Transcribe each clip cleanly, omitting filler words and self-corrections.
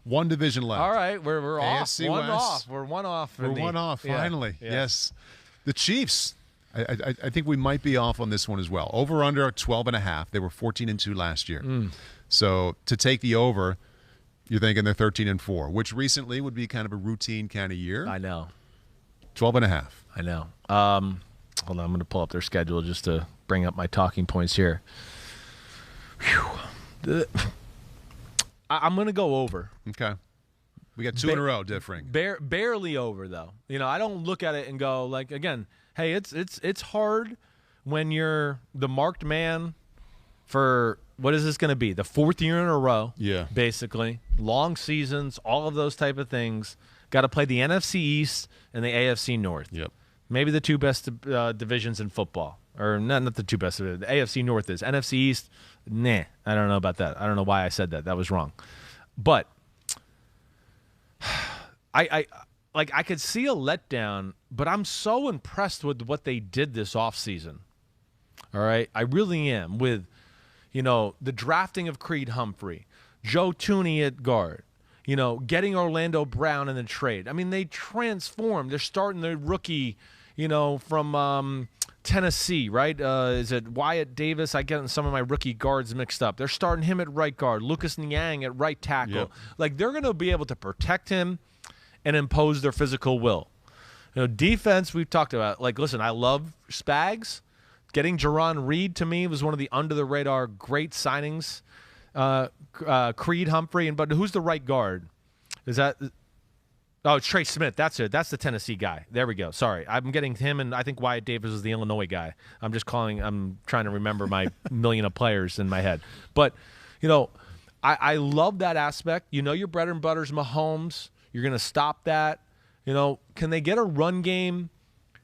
One division left. All right, we're AFC off. One West. off. We're one off. We're one off, finally. Yeah. Yes. The Chiefs. I think we might be off on this one as well. Over under 12.5. They were 14-2 last year. So to take the over, you're thinking they're 13-4, which recently would be kind of a routine kind of year. I know. 12.5. I know. Hold on, I'm going to pull up their schedule just to bring up my talking points here. I'm going to go over. Okay. We got two in a row differing. Barely over, though. I don't look at it and go, like, again, hey, it's hard when you're the marked man for, what is this going to be? The fourth year in a row, basically. Long seasons, all of those type of things. Got to play the NFC East and the AFC North. Yep. Maybe the two best divisions in football. Or not the two best. The AFC North is. NFC East, nah. I don't know about that. I don't know why I said that. That was wrong. But I could see a letdown, but I'm so impressed with what they did this offseason. All right? I really am with, the drafting of Creed Humphrey, Joe Tooney at guard, getting Orlando Brown in the trade. I mean, they transformed. They're starting their rookie, from Tennessee, right? Is it Wyatt Davis? I get some of my rookie guards mixed up. They're starting him at right guard, Lucas Niang at right tackle. Yep. Like, they're going to be able to protect him and impose their physical will. Defense, we've talked about. Like, listen, I love Spags. Getting Jerron Reed, to me, was one of the under-the-radar great signings. Creed Humphrey, but who's the right guard? Is that... Oh, Trey Smith. That's it. That's the Tennessee guy. There we go. Sorry. I'm getting him, and I think Wyatt Davis was the Illinois guy. I'm trying to remember my million of players in my head. But, I love that aspect. Your bread and butter's Mahomes. You're going to stop that. Can they get a run game?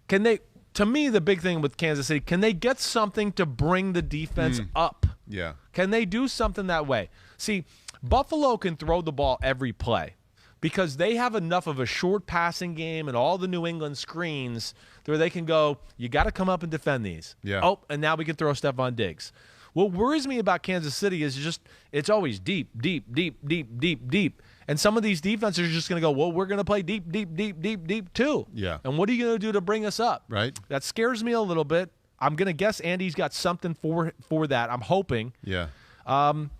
To me, the big thing with Kansas City, can they get something to bring the defense up? Yeah. Can they do something that way? See, Buffalo can throw the ball every play, because they have enough of a short passing game and all the New England screens where they can go, you got to come up and defend these. Yeah. Oh, and now we can throw Stephon Diggs. What worries me about Kansas City is just it's always deep, deep, deep, deep, deep, deep. And some of these defenses are just going to go, well, we're going to play deep, deep, deep, deep, deep too. Yeah. And what are you going to do to bring us up? Right. That scares me a little bit. I'm going to guess Andy's got something for that. I'm hoping. Yeah. I'm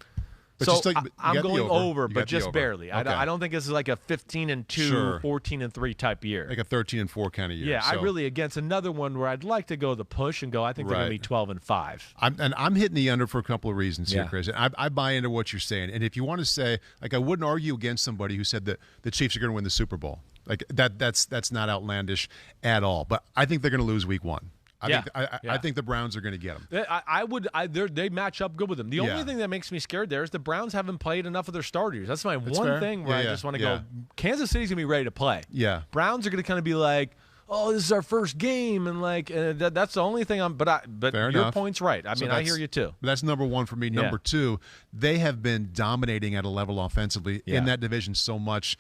going over, but just barely. Okay. I don't think this is like a 15-2, Sure. 14-3 type year. Like a 13-4 kind of year. Yeah, so. I really, against another one where I'd like to go the push and go, I think they're going to be 12-5. I'm hitting the under for a couple of reasons here, Yeah. Chris. I buy into what you're saying. And if you want to say, like, I wouldn't argue against somebody who said that the Chiefs are going to win the Super Bowl. Like, that's not outlandish at all. But I think they're going to lose week one. I think the Browns are going to get them. They match up good with them. The only thing that makes me scared there is the Browns haven't played enough of their starters. That's my one fair. thing where I just want to go, Kansas City's going to be ready to play. Yeah. Browns are going to kind of be like, oh, this is our first game, and that's the only thing but Fair your enough. point's right. I mean, I hear you too. That's number one for me. Number two, they have been dominating at a level offensively in that division so much.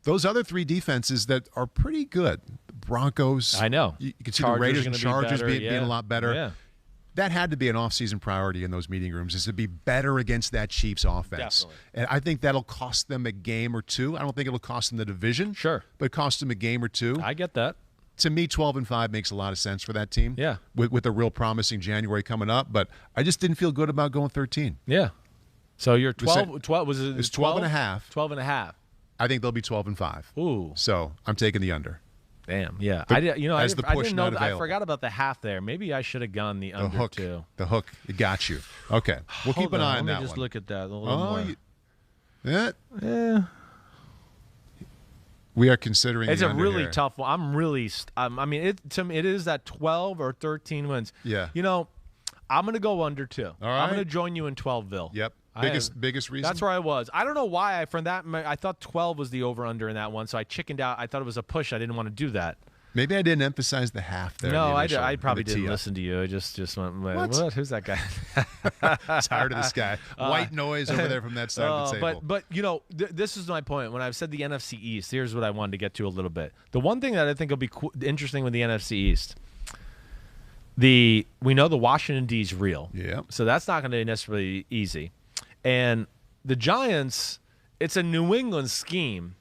Those other three defenses that are pretty good. Broncos. I know. You can see the Raiders and Chargers being a lot better. Yeah. That had to be an offseason priority in those meeting rooms, is to be better against that Chiefs offense. Definitely. And I think that'll cost them a game or two. I don't think it'll cost them the division. Sure. But it cost them a game or two. I get that. To me, 12-5 makes a lot of sense for that team. Yeah. With a real promising January coming up. But I just didn't feel good about going 13. Yeah. So you're 12 was it? It's 12.5. 12.5. I think they'll be 12-5. Ooh. So I'm taking the under. Damn. Yeah. The- I didn't know. not I available. forgot about the half there. Maybe I should have gone the under hook. too. The hook. It got you. Okay. We'll keep an eye on that Let me just one. look at that a little more. Yeah. We are considering It's the a under really here. tough one. I'm really. I mean, to me, it is that 12 or 13 wins. Yeah. I'm going to go under too. All right. I'm going to join you in 12ville. Yep. Biggest reason? That's where I was. I don't know why. I thought 12 was the over-under in that one, so I chickened out. I thought it was a push. I didn't want to do that. Maybe I didn't emphasize the half there. No, the I probably the didn't tee-up. listen to you. I just went, What? Who's that guy? Tired of this guy. White noise over there from that side of the table. But this is my point. When I've said the NFC East, here's what I wanted to get to a little bit. The one thing that I think will be interesting with the NFC East, we know the Washington D is real. Yeah. So that's not going to be necessarily easy. And the Giants, it's a New England scheme.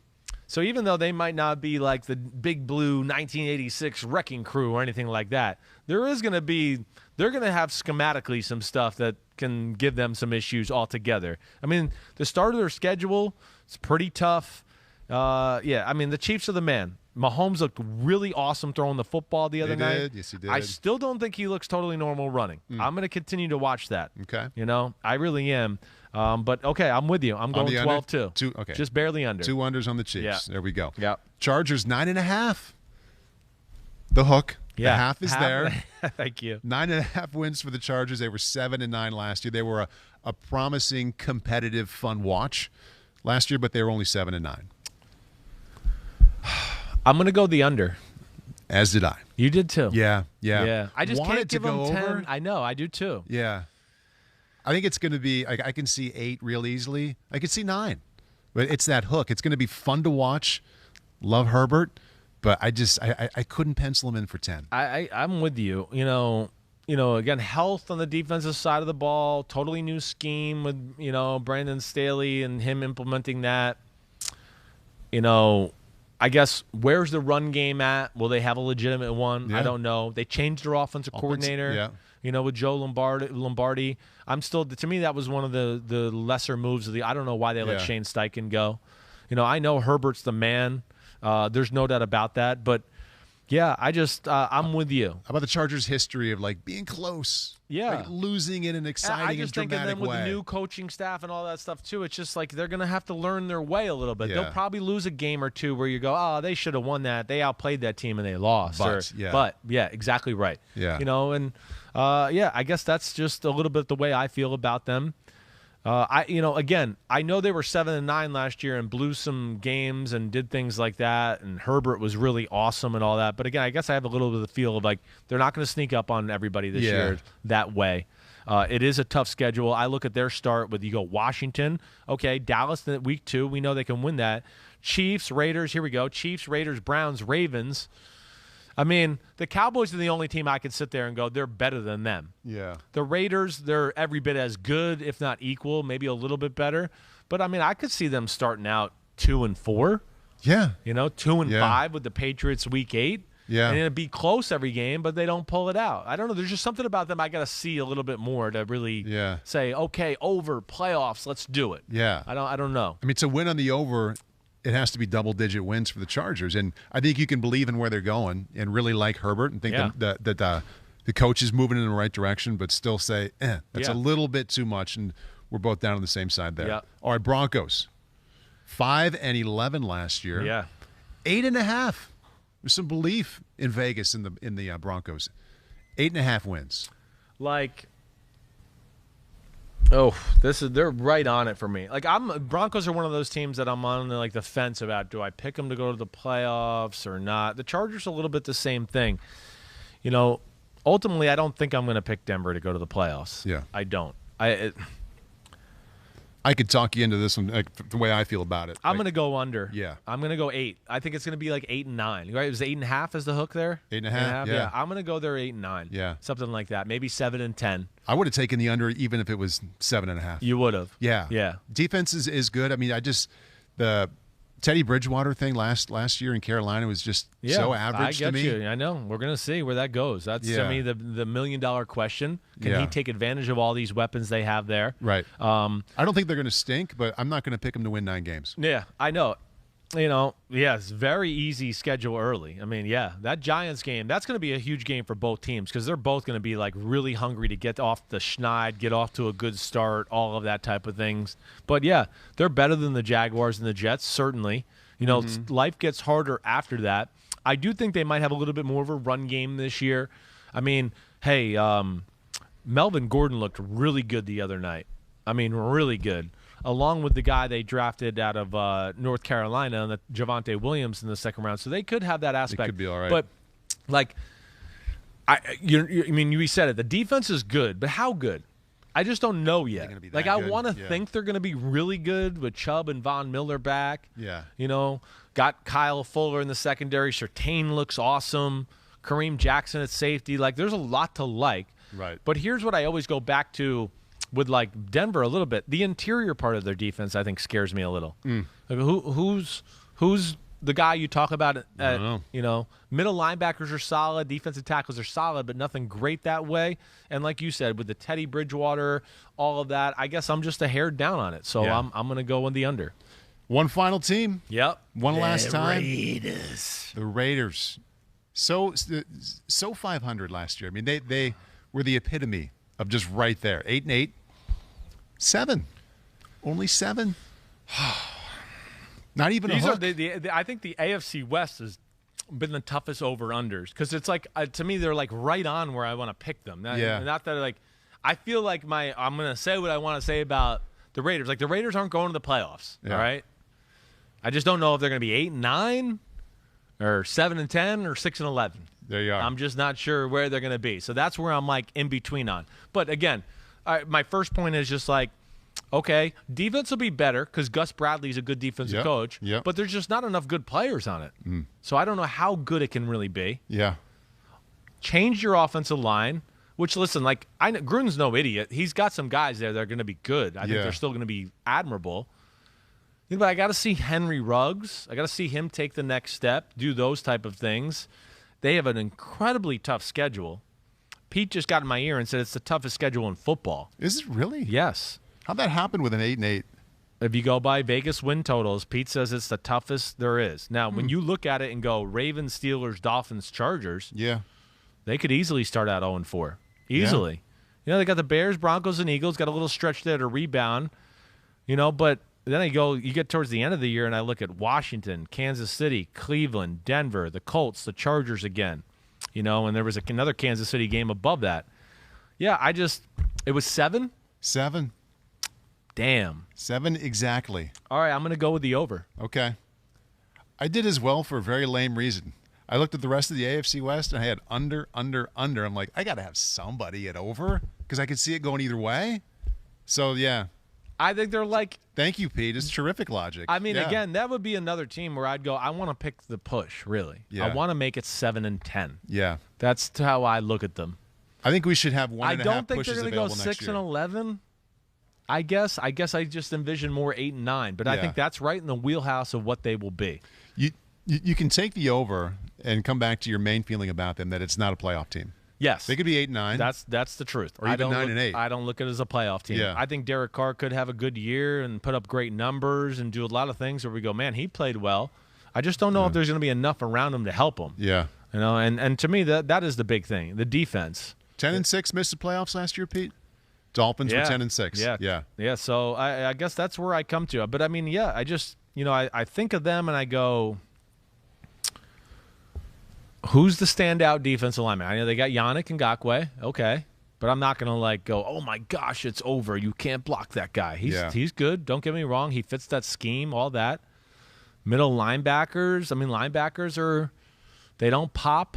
So even though they might not be like the big blue 1986 wrecking crew or anything like that, they're going to have schematically some stuff that can give them some issues altogether. I mean, the start of their schedule is pretty tough. I mean, the Chiefs are the man. Mahomes looked really awesome throwing the football the other night. Yes, he did. I still don't think he looks totally normal running. I'm going to continue to watch that. Okay. I really am. But, okay, I'm with you. I'm going 12-2. Okay. Just barely under. 2 unders on the Chiefs. Yeah. There we go. Yeah. Chargers, 9.5. The hook. Yeah. The half is there. Thank you. 9.5 wins for the Chargers. They were 7-9 last year. They were a promising, competitive, fun watch last year, but they were only 7-9. I'm going to go the under. As did I. You did too. Yeah. I just wanted can't give to go them 10. over. I know. I do too. Yeah. I think it's going to be, I can see 8 real easily. I can see 9. But it's that hook. It's going to be fun to watch. Love Herbert. But I couldn't pencil him in for 10. I'm with you. Again, health on the defensive side of the ball, totally new scheme with, Brandon Staley and him implementing that. I guess, where's the run game at? Will they have a legitimate one? Yeah. I don't know. They changed their offensive coordinator. Yeah. With Joe Lombardi. To me, that was one of the lesser moves I don't know why they let Shane Steichen go. I know Herbert's the man. There's no doubt about that. But, yeah, I'm with you. How about the Chargers' history of, being close? Yeah. Losing in an exciting and dramatic way. I just think of them with the new coaching staff and all that stuff, too. It's just they're going to have to learn their way a little bit. They'll probably lose a game or two where you go, oh, they should have won that. They outplayed that team and they lost. But, exactly right. Yeah. I guess that's just a little bit the way I feel about them. Again, I know they were 7-9 last year and blew some games and did things like that, and Herbert was really awesome and all that. But again, I guess I have a little bit of the feel of they're not going to sneak up on everybody this year that way. It is a tough schedule. I look at their start with Washington. Okay, Dallas week 2. We know they can win that. Chiefs, Raiders. Here we go. Chiefs, Raiders, Browns, Ravens. I mean, the Cowboys are the only team I can sit there and go, they're better than them. Yeah. The Raiders, they're every bit as good, if not equal, maybe a little bit better. But, I mean, I could see them starting out 2-4. Yeah. 2-5 with the Patriots week 8. Yeah. And it'd be close every game, but they don't pull it out. I don't know. There's just something about them I got to see a little bit more to really say, okay, over, playoffs, let's do it. Yeah. I don't know. I mean, to win on the over, it has to be double-digit wins for the Chargers. And I think you can believe in where they're going and really like Herbert and think that the coach is moving in the right direction, but still say, that's a little bit too much, and we're both down on the same side there. Yeah. All right, Broncos. 5-11 last year. Yeah. 8.5. There's some belief in Vegas in the Broncos. 8.5 wins. They're right on it for me. Broncos are one of those teams that I'm on the fence about. Do I pick them to go to the playoffs or not? The Chargers are a little bit the same thing. Ultimately, I don't think I'm going to pick Denver to go to the playoffs. Yeah, I don't. I could talk you into this one, the way I feel about it. I'm going to go under. Yeah. I'm going to go 8. I think it's going to be 8-9. Right? It was 8.5 as the hook there? 8.5, yeah. I'm going to go there 8-9. Yeah. Something like that. Maybe 7-10. I would have taken the under even if it was 7.5. You would have. Yeah. Yeah. Defense is good. I mean, the Teddy Bridgewater thing last year in Carolina was just so average to me. I get you. I know. We're going to see where that goes. That's, to me, the $1 million question. Can he take advantage of all these weapons they have there? Right. I don't think they're going to stink, but I'm not going to pick them to win 9 games. Yeah, I know. It's very easy schedule early. I mean, that Giants game, that's going to be a huge game for both teams because they're both going to be really hungry to get off the schneid, get off to a good start, all of that type of things. But, they're better than the Jaguars and the Jets, certainly. Life gets harder after that. I do think they might have a little bit more of a run game this year. I mean, hey, Melvin Gordon looked really good the other night. I mean, really good. Along with the guy they drafted out of North Carolina, and Javonte Williams in the second round. So they could have that aspect. It could be all right. But, you said it. The defense is good, but how good? I just don't know yet. I want to think they're going to be really good with Chubb and Von Miller back. Yeah. Got Kyle Fuller in the secondary. Surtain looks awesome. Kareem Jackson at safety. There's a lot to like. Right. But here's what I always go back to. with like Denver a little bit. The interior part of their defense, I think, scares me a little. Like, who's the guy you talk about? Middle linebackers are solid, defensive tackles are solid, but nothing great that way. And like you said, with the Teddy Bridgewater, all of that, I guess I'm just a hair down on it. So I'm going to go with the under. One final team. Yep. One last time. Raiders. The Raiders. So 500 last year. I mean, they were the epitome of just right there. 8-8. 7. Only 7. Not even a hook. I think the AFC West has been the toughest over-unders because it's like, to me, they're like right on where I want to pick them. Not that like, I feel like I'm going to say what I want to say about the Raiders. Like, the Raiders aren't going to the playoffs, all right? I just don't know if they're going to be 8-9 or 7-10 or 6-11. There you are. I'm just not sure where they're going to be. So that's where I'm like in between on. But again, my first point is just like, okay, defense will be better because Gus Bradley's a good defensive coach, but there's just not enough good players on it. So I don't know how good it can really be. Yeah. Change your offensive line, which, listen, like, Gruden's no idiot. He's got some guys there that are going to be good. I think they're still going to be admirable. But I got to see Henry Ruggs. I got to see him take the next step, do those type of things. They have an incredibly tough schedule. Pete just got in my ear and said it's the toughest schedule in football. Is it really? Yes. How'd that happen with an 8-8? If you go by Vegas win totals, Pete says it's the toughest there is. Now, when you look at it and go Ravens, Steelers, Dolphins, Chargers, they could easily start out 0-4. Easily. They got the Bears, Broncos, and Eagles, got a little stretch there to rebound. But then you get towards the end of the year, and I look at Washington, Kansas City, Cleveland, Denver, the Colts, the Chargers again. And there was another Kansas City game above that. Yeah, it was 7? 7. Damn. 7 exactly. All right, I'm going to go with the over. Okay. I did as well for a very lame reason. I looked at the rest of the AFC West, and I had under. I'm like, I got to have somebody at over because I could see it going either way. So, yeah. I think they're like... Thank you, Pete. It's terrific logic. I mean, again, that would be another team where I'd go, I want to pick the push, really. Yeah. I want to make it 7-10. Yeah. That's how I look at them. I think we should have 1.5 pushes available next year. I don't think they're going to go 6-11. I guess I just envision more 8-9, but I think that's right in the wheelhouse of what they will be. You can take the over and come back to your main feeling about them that it's not a playoff team. Yes. They could be 8-9. That's the truth. Or even 9-8. I don't look at it as a playoff team. Yeah. I think Derek Carr could have a good year and put up great numbers and do a lot of things where we go, man, he played well. I just don't know if there's going to be enough around him to help him. Yeah. And to me, that is the big thing, the defense. 10-6 missed the playoffs last year, Pete? Dolphins were 10-6. Yeah. So I guess that's where I come to. But, I mean, I just, I think of them and I go, who's the standout defensive lineman? I know they got Yannick Ngakoue. Okay. But I'm not going to, go, oh, my gosh, it's over. You can't block that guy. He's good. Don't get me wrong. He fits that scheme, all that. Middle linebackers. I mean, linebackers they don't pop.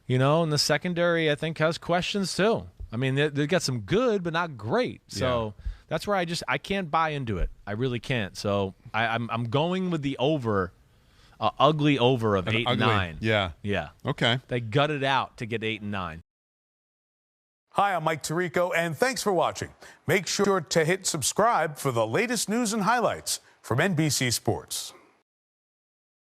And the secondary, I think, has questions too. I mean, they got some good, but not great. So that's where I can't buy into it. I really can't. So I'm going with the over. Ugly over of 8-9. Yeah. Okay. They gutted out to get 8-9. Hi, I'm Mike Tirico, and thanks for watching. Make sure to hit subscribe for the latest news and highlights from NBC Sports.